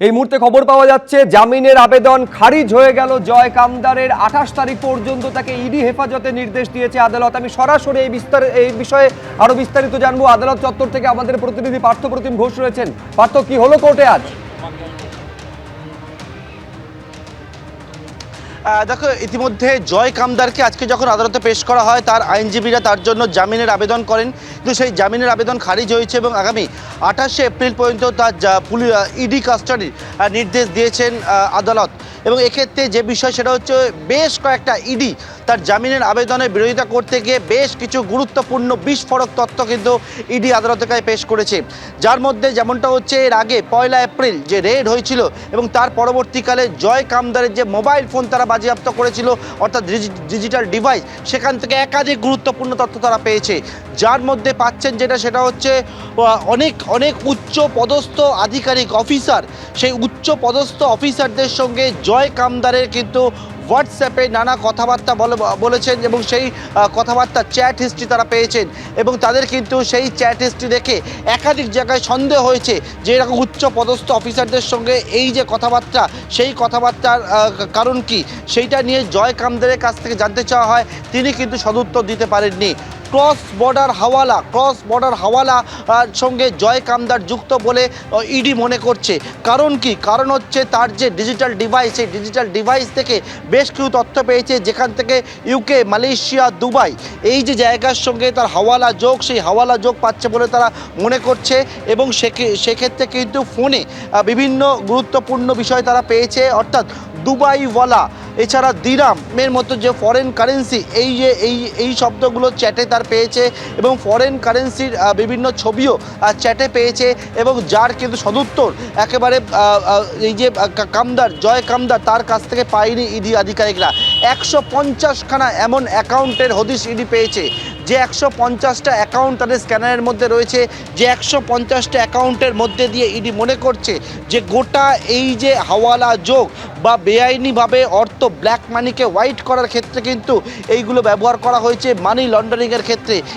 এই মুহূর্তে খবর পাওয়া যাচ্ছে জামিনের আবেদন খারিজ হয়ে গেল জয় কামদারের। 28 তারিখ পর্যন্ত তাকে ইডি হেফাজতে নির্দেশ দিয়েছে আদালত। আমি সরাসরি এই বিষয়ে আরো বিস্তারিত জানবো। আদালত চত্বর থেকে আমাদের প্রতিনিধি পার্থপ্রতিম ঘোষ রয়েছেন। পার্থ, কি হলো কোর্টে আজ? দেখো, ইতিমধ্যে জয় কামদারকে আজকে যখন আদালতে পেশ করা হয়, তার আইনজীবীরা তার জন্য জামিনের আবেদন করেন, কিন্তু সেই জামিনের আবেদন খারিজ হয়েছে এবং আগামী 28শে এপ্রিল পর্যন্ত তার ইডি কাস্টাডির নির্দেশ দিয়েছেন আদালত। এবং এক্ষেত্রে যে বিষয় সেটা হচ্ছে, বেশ কয়েকটা ইডি তার জামিনের আবেদনের বিরোধিতা করতে গিয়ে বেশ কিছু গুরুত্বপূর্ণ বিস্ফোরক তথ্য কিন্তু ইডি আদালতের কাছে পেশ করেছে। যার মধ্যে যেমনটা হচ্ছে, এর আগে 1 এপ্রিল যে রেড হয়েছিল এবং তার পরবর্তীকালে জয় কামদারের যে মোবাইল ফোন তারা বাজেয়াপ্ত করেছিল, অর্থাৎ ডিজিটাল ডিভাইস, সেখান থেকে একাধিক গুরুত্বপূর্ণ তথ্য তারা পেয়েছে। যার মধ্যে পাচ্ছেন সেটা হচ্ছে অনেক উচ্চ পদস্থ আধিকারিক অফিসার, সেই উচ্চ পদস্থ অফিসারদের সঙ্গে জয় কামদারের কিন্তু হোয়াটসঅ্যাপে নানা কথাবার্তা বলেছেন এবং সেই কথাবার্তা চ্যাট হিস্ট্রি তারা পেয়েছেন। এবং তাদের কিন্তু সেই চ্যাট হিস্ট্রি দেখে একাধিক জায়গায় সন্দেহ হয়েছে যে এরকম উচ্চ পদস্থ অফিসারদের সঙ্গে এই যে কথাবার্তা, সেই কথাবার্তার কারণ কি, সেইটা নিয়ে জয় কামদারের কাছ থেকে জানতে চাওয়া হয়। তিনি কিন্তু সদুত্তর দিতে পারেননি। ক্রস বর্ডার হাওয়ালা সঙ্গে জয় কামদার যুক্ত বলে ইডি মনে করছে। কারণ কি? কারণ হচ্ছে তার যে ডিজিটাল ডিভাইস, সেই ডিজিটাল ডিভাইস থেকে বেশ কিছু তথ্য পেয়েছে, যেখান থেকে ইউকে, মালয়েশিয়া, দুবাই এই যে জায়গার সঙ্গে তার হাওয়ালা যোগ, সেই হাওয়ালা যোগ পাচ্ছে বলে তারা মনে করছে। এবং সেক্ষেত্রে কিন্তু ফোনে বিভিন্ন গুরুত্বপূর্ণ বিষয় তারা পেয়েছে, অর্থাৎ দুবাইওয়ালা, এছাড়া দিরামের মতো যে ফরেন কারেন্সি, এই শব্দগুলো চ্যাটে তার পেয়েছে এবং ফরেন কারেন্সির বিভিন্ন ছবিও চ্যাটে পেয়েছে। এবং যার কিন্তু সদুত্তর একেবারে এই যে জয় কামদার তার কাছ থেকে পায়নি ইডি আধিকারিকরা। 150খানা এমন অ্যাকাউন্টের হদিশ ইডি পেয়েছে, যে 150টা অ্যাকাউন্ট তাদের স্ক্যানারের মধ্যে রয়েছে, যে 150টা অ্যাকাউন্টের মধ্যে দিয়ে ইডি মনে করছে যে গোটা এই যে হাওয়ালা যোগ বা বেআইনিভাবে অর্থ, ব্ল্যাক মানিকে হোয়াইট করার ক্ষেত্রে কিন্তু এইগুলো ব্যবহার করা হয়েছে মানি লন্ডারিংয়ের ক্ষেত্রে।